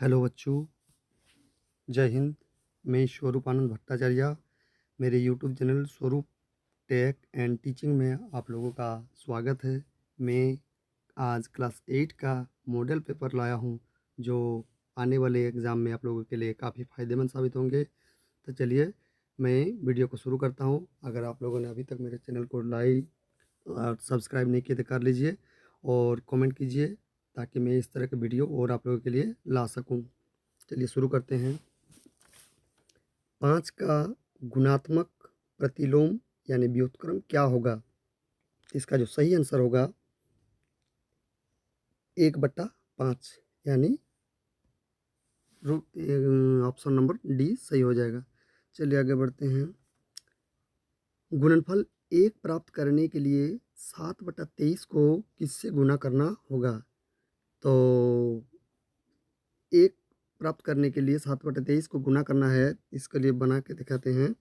Hello बच्चों, जय हिंद। मैं स्वरूप आनंद भट्टाचार्य। मेरे यूट्यूब चैनल स्वरूप टेक एंड टीचिंग में आप लोगों का स्वागत है। मैं आज क्लास 8 का मॉडल पेपर लाया हूं, जो आने वाले एग्ज़ाम में आप लोगों के लिए काफ़ी फ़ायदेमंद साबित होंगे। तो चलिए मैं वीडियो को शुरू करता हूं। अगर आप लोगों ने अभी तक मेरे चैनल को लाइक और सब्सक्राइब नहीं किए तो कर लीजिए और कमेंट कीजिए, ताकि मैं इस तरह के वीडियो और आप लोगों के लिए ला सकूं। चलिए शुरू करते हैं। 5 का गुणात्मक प्रतिलोम यानी व्युत्क्रम क्या होगा? इसका जो सही आंसर होगा 1/5 यानी ऑप्शन नंबर डी सही हो जाएगा। चलिए आगे बढ़ते हैं। गुणनफल 1 प्राप्त करने के लिए 7/23 को किससे गुणा करना होगा? तो 1 प्राप्त करने के लिए 7/23 को गुणा करना है। इसके लिए बना के दिखाते हैं।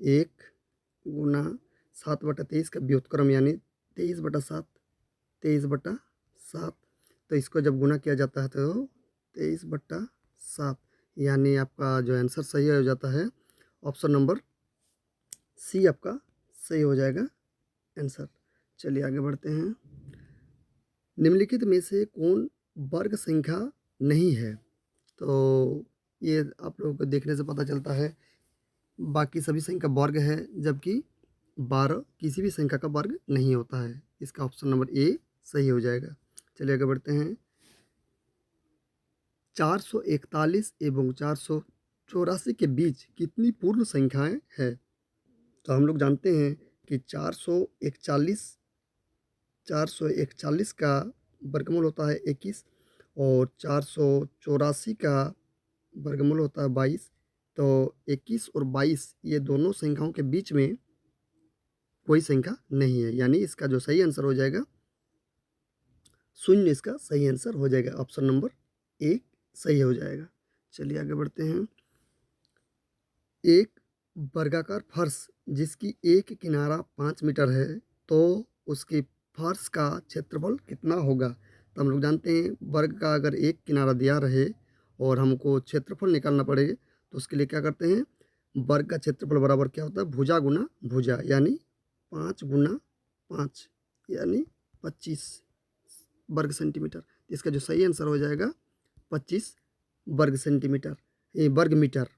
1 गुना 7/23 का व्युत्क्रम यानी 23/7, 23/7। तो इसको जब गुना किया जाता है तो 23/7, यानी आपका जो आंसर सही हो जाता है ऑप्शन नंबर सी आपका सही हो जाएगा आंसर। चलिए आगे बढ़ते हैं। निम्नलिखित में से कौन वर्ग संख्या नहीं है? तो ये आप लोगों को देखने से पता चलता है बाकी सभी संख्या वर्ग है, जबकि 12 किसी भी संख्या का वर्ग नहीं होता है। इसका ऑप्शन नंबर ए सही हो जाएगा। चलिए आगे बढ़ते हैं। 441 एवं 484 के बीच कितनी पूर्ण संख्याएं हैं? तो हम लोग जानते हैं कि 441 का वर्गमूल होता है 21 और 484 का वर्गमूल होता है 22। तो 21 और 22 ये दोनों संख्याओं के बीच में कोई संख्या नहीं है, यानी इसका जो सही आंसर हो जाएगा 0। इसका सही आंसर हो जाएगा ऑप्शन नंबर ए सही हो जाएगा। चलिए आगे बढ़ते हैं। एक वर्गाकार फर्श जिसकी एक किनारा 5 मीटर है, तो उसकी फर्श का क्षेत्रफल कितना होगा? तो हम लोग जानते हैं वर्ग का अगर एक किनारा दिया रहे और हमको क्षेत्रफल निकालना पड़े, तो उसके लिए क्या करते हैं, वर्ग का क्षेत्रफल बराबर क्या होता है, भुजा गुना भुजा, यानी 5 गुना 5 यानी 25 वर्ग सेंटीमीटर। इसका जो सही आंसर हो जाएगा 25 वर्ग सेंटीमीटर, ये वर्ग मीटर,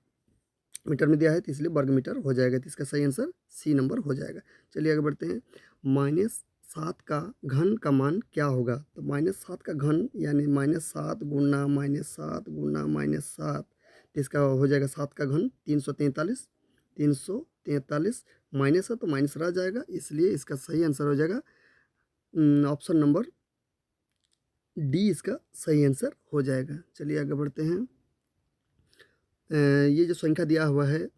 मीटर में दिया है तो इसलिए वर्ग मीटर हो जाएगा। तो इसका सही आंसर सी नंबर हो जाएगा। चलिए आगे बढ़ते हैं। -7 का घन का मान क्या होगा? तो -7 का घन यानी -7 गुना -7 गुना -7, तो इसका हो जाएगा 7 का घन 343। 343 माइनस है तो माइनस रह जाएगा, इसलिए इसका सही आंसर हो जाएगा ऑप्शन नंबर डी इसका सही आंसर हो जाएगा। चलिए आगे बढ़ते हैं। ये जो संख्या दिया हुआ है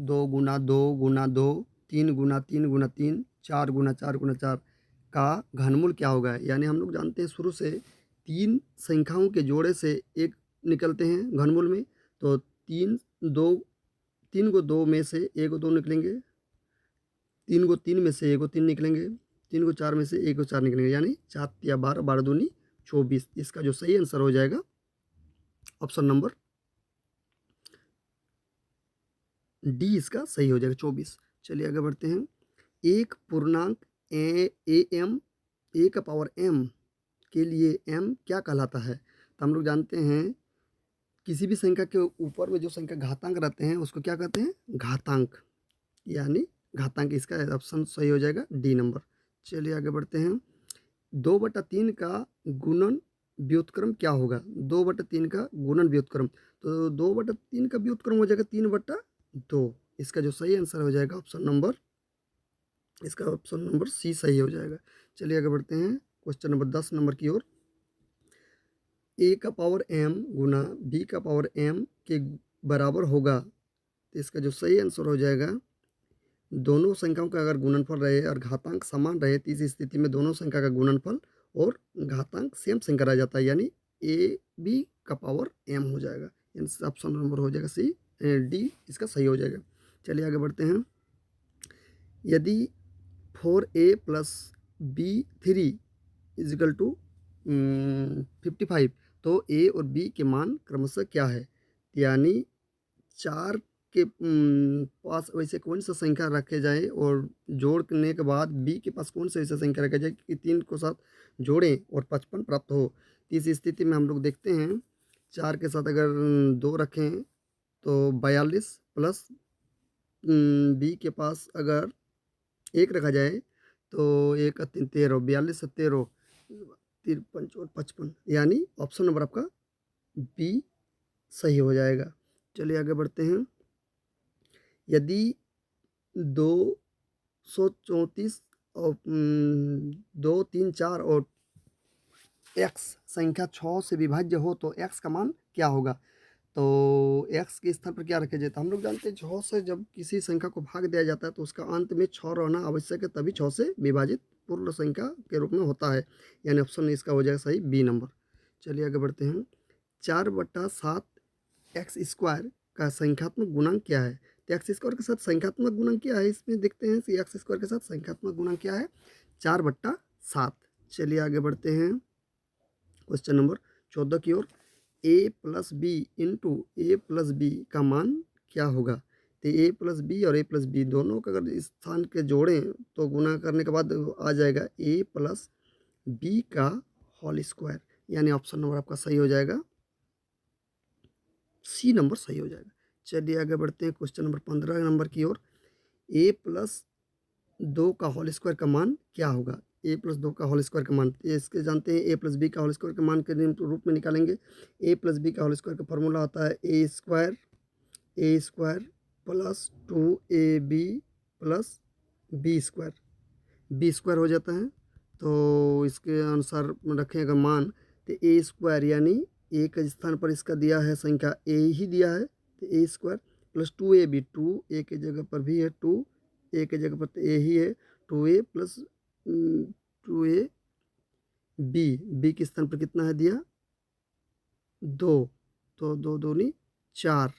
2 गुना 2 गुना 2, 3 गुना 3 गुना 3, 4 गुना 4 गुना 4 का घनमूल क्या होगा? यानी हम लोग जानते हैं शुरू से 3 संख्याओं के जोड़े से एक निकलते हैं घनमूल में। तो 3 को 2 में से एक को 2 निकलेंगे, 3 को 3 में से एक को 3 निकलेंगे, 3 को 4 में से एक को 4 निकलेंगे, यानी 4 या 12, 12 दूनी 24। इसका जो सही आंसर हो जाएगा ऑप्शन नंबर डी इसका सही हो जाएगा 24। चलिए आगे बढ़ते हैं। एक पूर्णांक ए एम ए का पावर एम के लिए एम क्या कहलाता है? तो हम लोग जानते हैं किसी भी संख्या के ऊपर में जो संख्या घातांक रहते हैं उसको क्या कहते हैं, घातांक, यानी घातांक। इसका ऑप्शन सही हो जाएगा डी नंबर। चलिए आगे बढ़ते हैं। 2/3 का गुणन व्युत्क्रम क्या होगा? 2/3 का गुणन व्युत्क्रम, तो 2/3 का व्युत्क्रम हो जाएगा 3/2। इसका जो सही आंसर हो जाएगा इसका ऑप्शन नंबर सी सही हो जाएगा। चलिए आगे बढ़ते हैं क्वेश्चन नंबर 10 नंबर की ओर। ए का पावर एम गुना बी का पावर एम के बराबर होगा, तो इसका जो सही आंसर हो जाएगा, दोनों संख्याओं का अगर गुणनफल रहे और घातांक समान रहे, तो इस स्थिति में दोनों संख्या का गुणनफल और घातांक सेम संख्या रह जाता है, यानी ए बी का पावर एम हो जाएगा। यानी ऑप्शन नंबर हो जाएगा सी, डी इसका सही हो जाएगा। चलिए आगे बढ़ते हैं। यदि 4a + b3 = 55, तो ए और बी के मान क्रमशः क्या है? यानी 4 के पास वैसे कौन सा संख्या रखे जाए और जोड़ने के बाद बी के पास कौन सा ऐसा संख्या रखा जाए कि 3 को साथ जोड़ें और 55 प्राप्त हो। तो इस स्थिति में हम लोग देखते हैं 4 के साथ अगर 2 रखें तो 42 प्लस बी के पास अगर 1 रखा जाए तो 1 का 3 13, 42 से 13 53 और 55, यानी ऑप्शन नंबर आपका बी सही हो जाएगा। चलिए आगे बढ़ते हैं। यदि 234 और 2 3 4 और एक्स संख्या 6 से विभाज्य हो तो एक्स का मान क्या होगा? तो एक्स के स्थान पर क्या रखे जाए? तो हम लोग जानते हैं 6 से जब किसी संख्या को भाग दिया जाता है तो उसका अंत में 6 रहना आवश्यक है, तभी 6 से विभाजित पूर्ण संख्या के रूप में होता है, यानी ऑप्शन इसका हो जाएगा सही बी नंबर। चलिए आगे बढ़ते हैं। 4/7 एक्स स्क्वायर का संख्यात्मक गुणांक क्या है? तो एक्स स्क्वायर के साथ संख्यात्मक गुणांक क्या है इसमें देखते हैं कि एक्स स्क्वायर के साथ संख्यात्मक गुणांक क्या है? 4/7। चलिए आगे बढ़ते हैं क्वेश्चन नंबर 14 की ओर। ए प्लस बी इंटू ए प्लस बी का मान क्या होगा? तो ए प्लस बी और ए प्लस बी दोनों का अगर इस स्थान के जोड़ें तो गुना करने के बाद आ जाएगा ए प्लस बी का होल स्क्वायर, यानी ऑप्शन नंबर आपका सही हो जाएगा, सी नंबर सही हो जाएगा। चलिए आगे बढ़ते हैं क्वेश्चन नंबर 15 नंबर की ओर। ए प्लस 2 का होल स्क्वायर का मान क्या होगा? ए प्लस 2 का होल स्क्वायर का मान इसके जानते हैं, ए प्लस बी का होल स्क्वायर का मान के रूप में निकालेंगे। ए प्लस बी का होल स्क्वायर का फॉर्मूला होता है A square plus 2ab plus B square हो जाता है। तो इसके अनुसार रखें अगर मान, तो ए स्क्वायर यानी ए के स्थान पर इसका दिया है संख्या ए ही दिया है, तो ए स्क्वायर प्लस 2ab, 2 ए के जगह पर भी है, 2 ए के जगह पर तो ए ही है, 2a प्लस 2a बी के स्थान पर कितना है दिया? 2, तो 2 दूनी 4,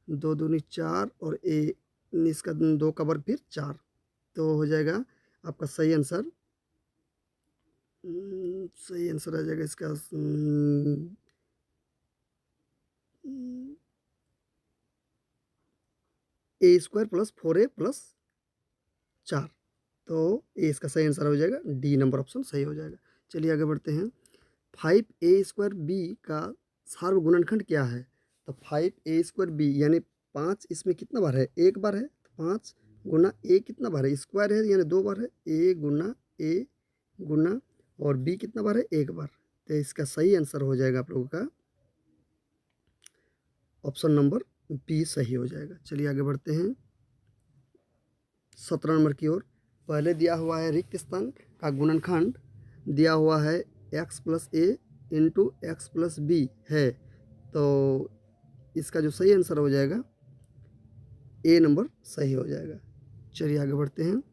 2 दूनी 4 और ए इसका 2 का वर्ग फिर 4, तो हो जाएगा आपका सही आंसर। सही आंसर आ जाएगा इसका ए स्क्वायर प्लस 4a प्लस 4, तो ए इसका सही आंसर हो जाएगा, डी नंबर ऑप्शन सही हो जाएगा। चलिए आगे बढ़ते हैं। 5a स्क्वायर बी का सार्वगुणनखंड क्या है? तो 5a स्क्वायर बी यानी 5 इसमें कितना बार है? एक बार है, तो 5 गुना ए कितना बार है? स्क्वायर है यानी 2 बार है, ए गुना और बी कितना बार है? एक बार, तो इसका सही आंसर हो जाएगा आप लोगों का ऑप्शन नंबर बी सही हो जाएगा। चलिए आगे बढ़ते हैं 17 नंबर की ओर। पहले दिया हुआ है रिक्त स्थान का गुणनखंड दिया हुआ है एक्स प्लस ए इंटू एक्स प्लस बी है, तो इसका जो सही आंसर हो जाएगा ए नंबर सही हो जाएगा। चलिए आगे बढ़ते हैं।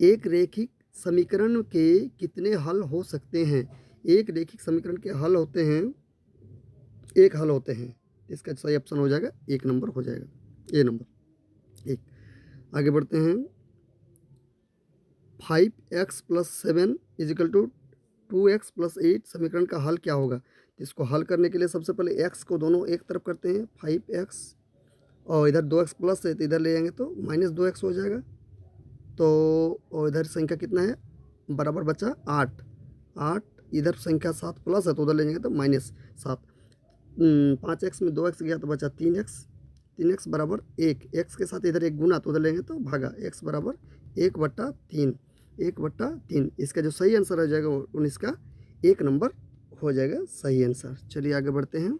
एक रेखिक समीकरण के कितने हल हो सकते हैं? एक रेखिक समीकरण के हल होते हैं, एक हल होते हैं, इसका सही ऑप्शन हो जाएगा एक नंबर हो जाएगा, ए नंबर एक। आगे बढ़ते हैं। 5x plus 7 is equal to 2x plus 8 समीकरण का हल क्या होगा? तो इसको हल करने के लिए सबसे पहले x को दोनों एक तरफ करते हैं, 5x और इधर 2x प्लस है तो इधर ले जाएंगे तो -2x हो जाएगा, तो और इधर संख्या कितना है बराबर बचा 8, इधर संख्या 7 प्लस है तो उधर ले जाएंगे तो -7, 5x में 2x गया तो बचा 3x बराबर 1, x के साथ इधर एक गुना तो उधर लेंगे तो भागा, x बराबर 1/3, इसका जो सही आंसर हो जाएगा 19 का एक नंबर हो जाएगा सही आंसर। चलिए आगे बढ़ते हैं।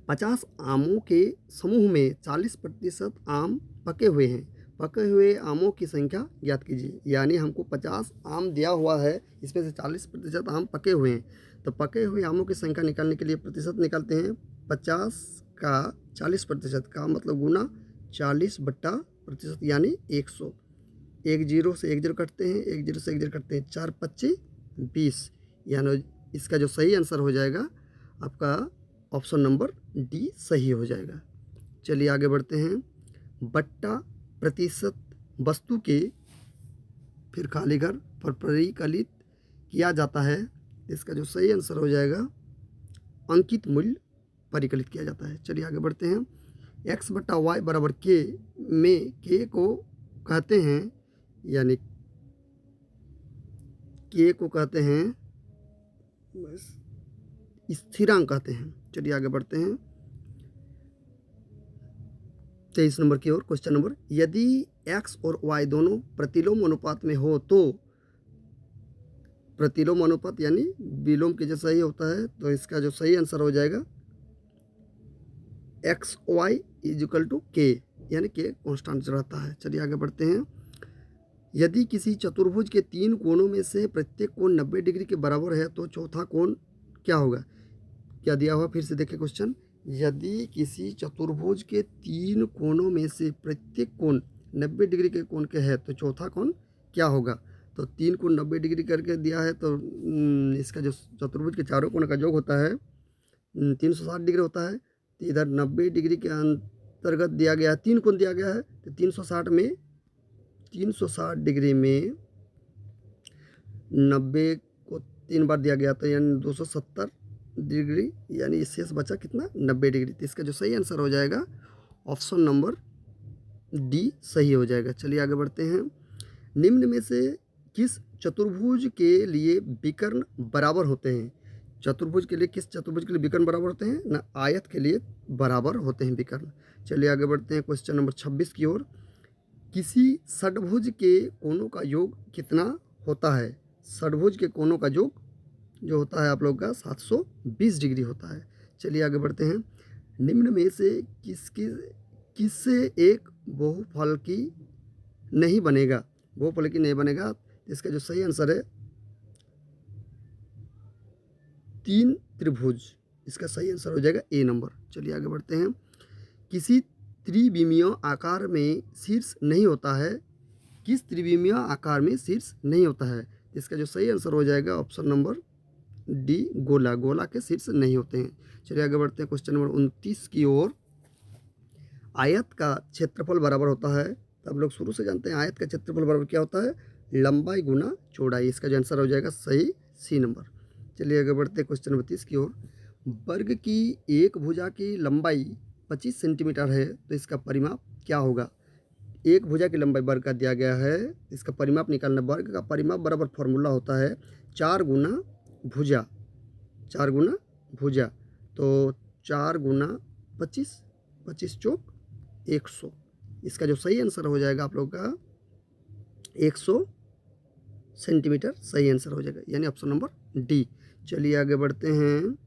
50 आमों के समूह में 40% आम पके हुए हैं, पके हुए आमों की संख्या ज्ञात कीजिए। यानी हमको 50 आम दिया हुआ है, इसमें से 40% आम पके हुए हैं, तो पके हुए आमों की संख्या निकालने के लिए प्रतिशत निकालते हैं। 50 का 40% का मतलब गुना 40/प्रतिशत यानी 100, एक जीरो से एक जीरो कटते हैं, एक जीरो से एक जीरो कटते हैं, 4 25 20, यानी इसका जो सही आंसर हो जाएगा आपका ऑप्शन नंबर डी सही हो जाएगा। चलिए आगे बढ़ते हैं। बट्टा प्रतिशत वस्तु के फिर खाली घर पर परिकलित किया जाता है, इसका जो सही आंसर हो जाएगा अंकित मूल्य परिकलित किया जाता है। चलिए आगे बढ़ते हैं। एक्स बटा वाई बराबर के में के को कहते हैं, यानी के को कहते हैं स्थिरांक कहते हैं। चलिए आगे बढ़ते हैं 23 नंबर की ओर। क्वेश्चन नंबर, यदि एक्स और वाई दोनों प्रतिलोम अनुपात में हो तो, प्रतिलोम अनुपात यानी विलोम के जैसा ही होता है, तो इसका जो सही आंसर हो जाएगा X Y is equal to K, यानी के कॉन्स्टेंट रहता है। चलिए आगे बढ़ते हैं। यदि किसी चतुर्भुज के 3 कोणों में से प्रत्येक कोण 90 डिग्री के बराबर है तो चौथा कोण क्या होगा? क्या दिया हुआ, फिर से देखिए क्वेश्चन। यदि किसी चतुर्भुज के 3 कोणों में से प्रत्येक कोण 90 डिग्री के कोण के है तो चौथा कोण क्या होगा? तो 3 कोण 90 डिग्री करके दिया है, तो इसका जो चतुर्भुज के चारों कोण का योग होता है 360 डिग्री होता है। तो इधर 90 डिग्री के अंतर्गत दिया गया है, 3 कोण दिया गया है, तो 360 डिग्री में 90 को 3 बार दिया गया, तो यानी 270 डिग्री, यानी शेष बचा कितना? 90 डिग्री। तो इसका जो सही आंसर हो जाएगा ऑप्शन नंबर डी सही हो जाएगा। चलिए आगे बढ़ते हैं। निम्न में से किस चतुर्भुज के लिए विकर्ण बराबर होते हैं? चतुर्भुज के लिए, किस चतुर्भुज के लिए विकर्ण बराबर होते हैं? ना आयत के लिए बराबर होते हैं विकर्ण। चलिए आगे बढ़ते हैं क्वेश्चन नंबर 26 की ओर। किसी षडभुज के कोणों का योग कितना होता है? षडभुज के कोणों का योग जो होता है आप लोग का 720 डिग्री होता है। चलिए आगे बढ़ते हैं। निम्न में से किससे एक बहुफलकी नहीं बनेगा? बहुफलकी नहीं बनेगा, इसका जो सही आंसर है 3 त्रिभुज, इसका सही आंसर हो जाएगा ए नंबर। चलिए आगे बढ़ते हैं। किसी त्रिविमीय आकार में शीर्ष नहीं होता है? किस त्रिविमीय आकार में शीर्ष नहीं होता है? इसका जो सही आंसर हो जाएगा ऑप्शन नंबर डी गोला, गोला के शीर्ष नहीं होते हैं। चलिए आगे बढ़ते हैं क्वेश्चन नंबर 29 की ओर। आयत का क्षेत्रफल बराबर होता है, तो आप लोग शुरू से जानते हैं आयत का क्षेत्रफल बराबर क्या होता है? लंबाई गुना चौड़ाई। इसका जो आंसर हो जाएगा सही सी नंबर। चलिए आगे बढ़ते हैं क्वेश्चन नंबर 30 की ओर। वर्ग की एक भुजा की लंबाई 25 सेंटीमीटर है, तो इसका परिमाप क्या होगा? एक भुजा की लंबाई वर्ग का दिया गया है, इसका परिमाप निकालना। वर्ग का परिमाप बराबर फॉर्मूला होता है 4 गुना भुजा, 4 गुना भुजा, तो 4 गुना 25, 25 चौक 100। इसका जो सही आंसर हो जाएगा आप लोग का 100 सेंटीमीटर सही आंसर हो जाएगा, यानी ऑप्शन नंबर डी। चलिए आगे बढ़ते हैं।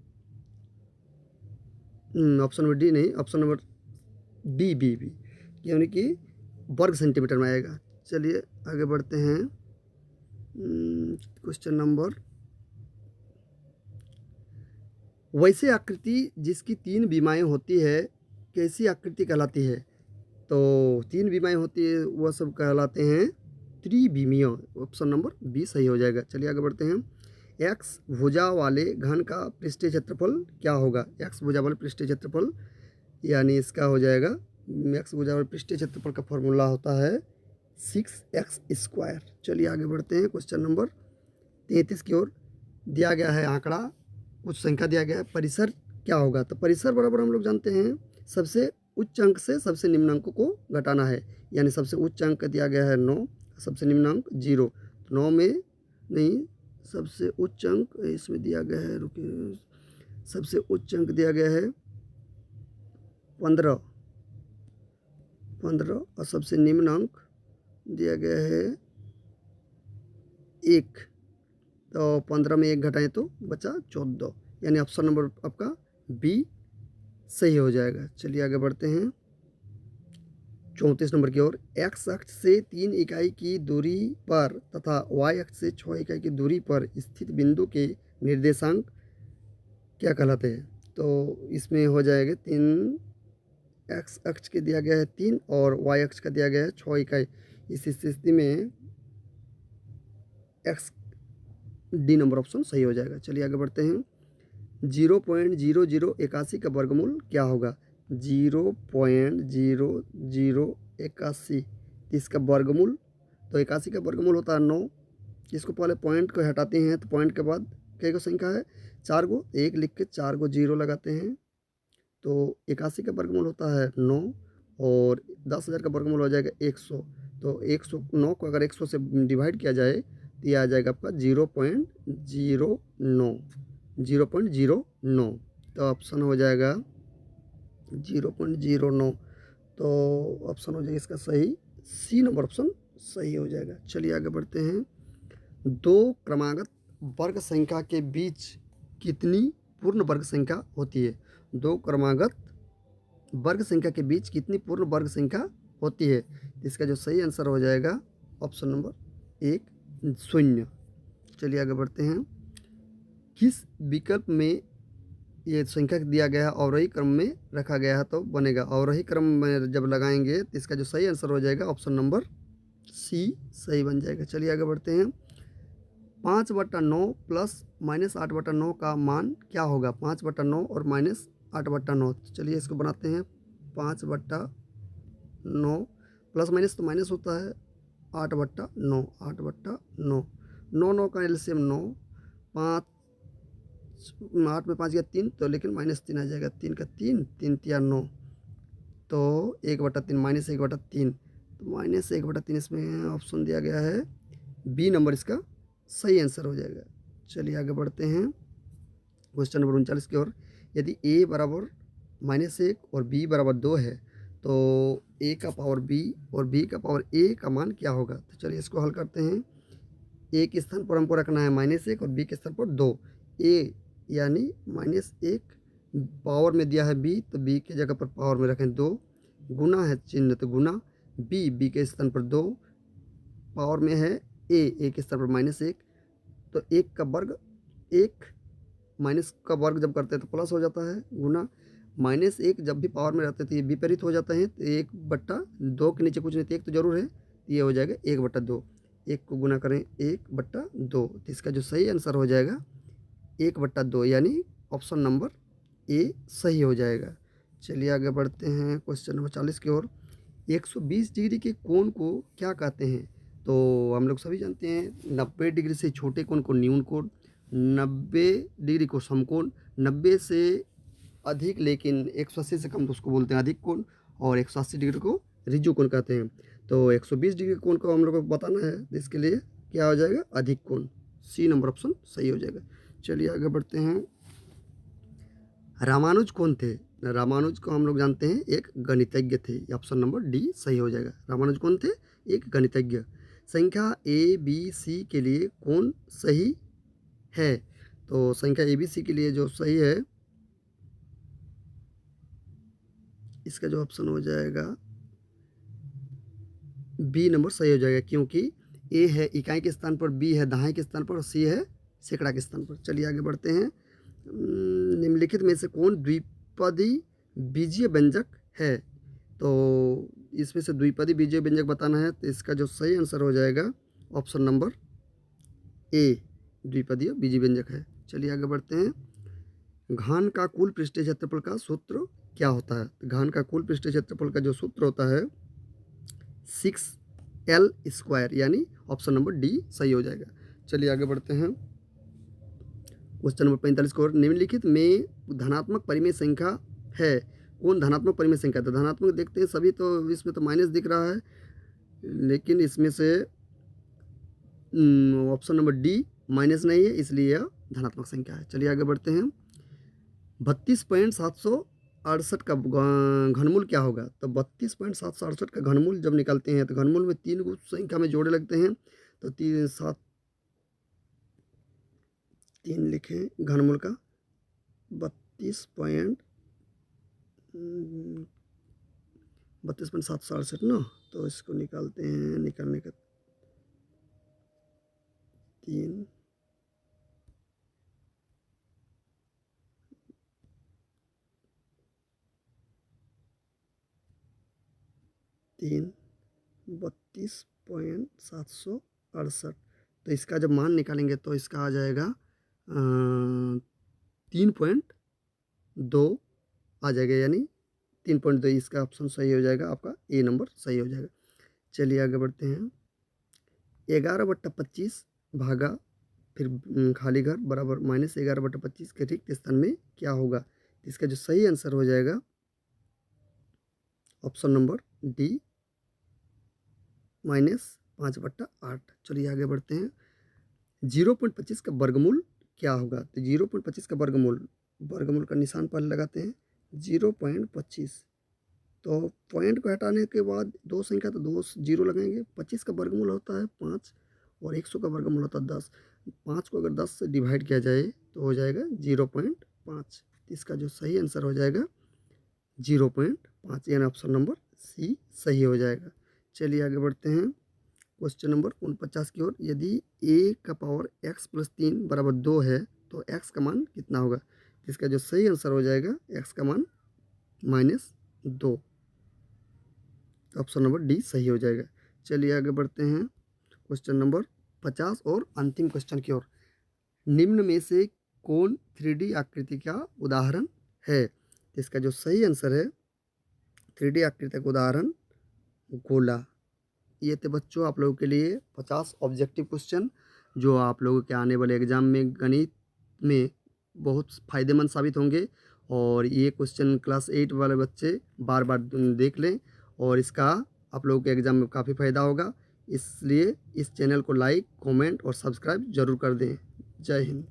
ऑप्शन नंबर डी नहीं, ऑप्शन नंबर बी, बी, यानी कि वर्ग सेंटीमीटर में आएगा। चलिए आगे बढ़ते हैं क्वेश्चन नंबर। वैसे आकृति जिसकी 3 विमाएँ होती है कैसी आकृति कहलाती है? तो 3 विमाएँ होती है वह सब कहलाते हैं त्रिविमीय। ऑप्शन नंबर बी सही हो जाएगा। चलिए आगे बढ़ते हैं। एक्स भुजा वाले घन का पृष्ठीय क्षेत्रफल क्या होगा? एक्स भुजा वाले पृष्ठीय क्षेत्रफल, यानी इसका हो जाएगा एक्स भुजा वाले पृष्ठीय क्षेत्रफल का फॉर्मूला होता है 6x²। चलिए आगे बढ़ते हैं क्वेश्चन नंबर 33 की ओर। दिया गया है आंकड़ा, कुछ संख्या दिया गया है, परिसर क्या होगा? तो परिसर बराबर हम लोग जानते हैं सबसे उच्च अंक से सबसे निम्न अंक को घटाना है, यानी सबसे उच्च अंक दिया गया है 9, सबसे निम्न अंक 0। तो 9 में नहीं, सबसे उच्च अंक इसमें दिया गया है, रुकिए, सबसे उच्च अंक दिया गया है 15 और सबसे निम्न अंक दिया गया है 1। तो 15 में 1 घटाएं तो बचा 14, यानी ऑप्शन नंबर आपका बी सही हो जाएगा। चलिए आगे बढ़ते हैं 34 नंबर की ओर। एक्स अक्ष से 3 इकाई की दूरी पर तथा वाई अक्ष से 6 इकाई की दूरी पर स्थित बिंदु के निर्देशांक क्या कहलाते हैं? तो इसमें हो जाएगा 3, एक्स अक्ष के दिया गया है 3 और वाई अक्ष का दिया गया है 6 इकाई। इस स्थिति में एक्स डी नंबर ऑप्शन सही हो जाएगा। चलिए आगे बढ़ते हैं। 0.0081 का वर्गमूल क्या होगा? 0.0081, इसका वर्गमूल, तो 81 का वर्गमूल होता है 9। इसको पहले पॉइंट को हटाते हैं, तो पॉइंट के बाद कई गो संख्या है, 4 गो, 1 लिख के 4 गो जीरो लगाते हैं, तो 81 का वर्गमूल होता है 9 और 10,000 का वर्गमूल हो जाएगा 100। तो 109 को अगर 100 से डिवाइड किया जाए तो ये आ जाएगा आपका 0.09, 0.09। तो ऑप्शन हो जाएगा 0.09। तो ऑप्शन हो जाएगा इसका सही, सी नंबर ऑप्शन सही हो जाएगा। चलिए आगे बढ़ते हैं। दो क्रमागत वर्ग संख्या के बीच कितनी पूर्ण वर्ग संख्या होती है? दो क्रमागत वर्ग संख्या के बीच कितनी पूर्ण वर्ग संख्या होती है? इसका जो सही आंसर हो जाएगा ऑप्शन नंबर 1, 0। चलिए आगे बढ़ते हैं। किस विकल्प में ये संख्या दिया गया है अवरोही क्रम में रखा गया है तो बनेगा? अवरोही क्रम में जब लगाएंगे तो इसका जो सही आंसर हो जाएगा ऑप्शन नंबर सी सही बन जाएगा। चलिए आगे बढ़ते हैं। 5/9 प्लस -8/9 का मान क्या होगा? 5/9 और -8/9। चलिए इसको बनाते हैं। 5/9 प्लस माइनस तो माइनस होता है, 8/9, 8/9, 9 का एलसीएम 9, 5 8 में 5 गया 3, तो लेकिन -3 आ जाएगा। 3 का 3, 3 तिया 9, तो 1/3 -1/3, तो -1/3 इसमें ऑप्शन दिया गया है बी नंबर इसका सही आंसर हो जाएगा। चलिए आगे बढ़ते हैं क्वेश्चन नंबर 39 की ओर। यदि a बराबर -1 और b बराबर 2 है तो a का पावर b और b का पावर a का मान क्या होगा? तो चलिए इसको हल करते हैं। a के स्थान पर हमको रखना है -1 और b के स्थान पर 2। a यानी -1 पावर में दिया है b, तो b की जगह पर पावर में रखें 2, गुना है चिन्ह तो गुना, b के स्थान पर 2, पावर में है a के स्थान पर -1, तो 1 का वर्ग, 1 माइनस का वर्ग जब करते हैं तो प्लस हो जाता है, गुना -1 जब भी पावर में रहते हैं तो ये विपरीत हो जाता है, तो 1/2 के नीचे कुछ नहीं तो 1 तो जरूर है, तो ये हो जाएगा 1/2। 1 को गुना करें 1/2, तो इसका जो सही आंसर हो जाएगा 1/2, यानी ऑप्शन नंबर ए सही हो जाएगा। चलिए आगे बढ़ते हैं क्वेश्चन नंबर 40 की ओर। 120 डिग्री के कोण को क्या कहते हैं? तो हम लोग सभी जानते हैं 90 डिग्री से छोटे कोण को न्यून कोण, 90 डिग्री को समकोण, 90 से अधिक लेकिन 180 से कम तो उसको बोलते हैं अधिक कोण, और 180 डिग्री को ऋजु कोण कहते हैं। तो 120 डिग्री कोण को हम लोग को बताना है, तो इसके लिए क्या हो जाएगा? अधिक कोण, सी नंबर ऑप्शन सही हो जाएगा। चलिए आगे बढ़ते हैं। रामानुज कौन थे? रामानुज को हम लोग जानते हैं एक गणितज्ञ थे, ऑप्शन नंबर डी सही हो जाएगा। रामानुज कौन थे? एक गणितज्ञ। संख्या ए बी सी के लिए कौन सही है? तो संख्या ए बी सी के लिए जो सही है इसका जो ऑप्शन हो जाएगा बी नंबर सही हो जाएगा, क्योंकि ए है इकाई के स्थान पर, बी है दहाई के स्थान पर और सी है सैकड़ा के स्थान पर। चलिए आगे बढ़ते हैं। निम्नलिखित में से कौन द्विपदी बीजीय व्यंजक है? तो इसमें से द्विपदी बीजीय व्यंजक बताना है, तो इसका जो सही आंसर हो जाएगा ऑप्शन नंबर ए द्विपदीय बीजीय व्यंजक है। चलिए आगे बढ़ते हैं। घन का कुल पृष्ठीय क्षेत्रफल का सूत्र क्या होता है? घन का कुल पृष्ठीय क्षेत्रफल का जो सूत्र होता है 6L², यानी ऑप्शन नंबर डी सही हो जाएगा। चलिए आगे बढ़ते हैं क्वेश्चन नंबर 45 को। निम्नलिखित में धनात्मक परिमेय संख्या है, कौन धनात्मक परिमेय संख्या? तो धनात्मक देखते हैं सभी, तो इसमें तो माइनस दिख रहा है, लेकिन इसमें से ऑप्शन नंबर डी माइनस नहीं है, इसलिए यह धनात्मक संख्या है। चलिए आगे बढ़ते हैं। 32.768 का घनमूल क्या होगा? तो 32.768 का घनमूल जब निकालते हैं तो घनमूल में 3 को संख्या में जोड़े लगते हैं, तो 3 लिखें घनमूल का 32.768 ना, तो इसको निकालते हैं, निकालने का 3 32.768, तो इसका जब मान निकालेंगे तो इसका आ जाएगा 3.2 आ जाएगा, यानी 3.2, इसका ऑप्शन सही हो जाएगा, आपका ए नंबर सही हो जाएगा। चलिए आगे बढ़ते हैं। 11/25 भागा फिर खाली घर बराबर -11/25 के रिक्त स्थान में क्या होगा? तो इसका जो सही आंसर हो जाएगा ऑप्शन नंबर डी -5/8। चलिए आगे बढ़ते हैं। 0.25 का वर्गमूल क्या होगा? तो 0.25 का वर्गमूल, वर्गमूल का निशान पहले लगाते हैं। 0.25, तो पॉइंट को हटाने के बाद दो संख्या तो दो जीरो लगेंगे। 25 का वर्गमूल होता है 5 और 100 का वर्गमूल होता है 10। 5 को अगर 10 से डिवाइड किया जाए तो हो जाएगा 0.5। इसका जो सही आंसर हो जाएगा 0.5, यानी ऑप्शन नंबर सी सही हो जाएगा। चलिए आगे बढ़ते हैं क्वेश्चन नंबर 49 की ओर। यदि a का पावर x + 3 बराबर 2 है तो x का मान कितना होगा? इसका जो सही आंसर हो जाएगा x का मान -2, ऑप्शन नंबर डी सही हो जाएगा। चलिए आगे बढ़ते हैं क्वेश्चन नंबर 50 और अंतिम क्वेश्चन की ओर। निम्न में से कौन 3D आकृति का उदाहरण है? इसका जो सही आंसर है 3D आकृति का उदाहरण गोला। ये थे बच्चों आप लोगों के लिए 50 ऑब्जेक्टिव क्वेश्चन, जो आप लोगों के आने वाले एग्जाम में गणित में बहुत फ़ायदेमंद साबित होंगे। और ये क्वेश्चन क्लास 8 वाले बच्चे बार बार देख लें और इसका आप लोगों के एग्ज़ाम में काफ़ी फ़ायदा होगा। इसलिए इस चैनल को लाइक, कमेंट और सब्सक्राइब ज़रूर कर दें। जय हिंद।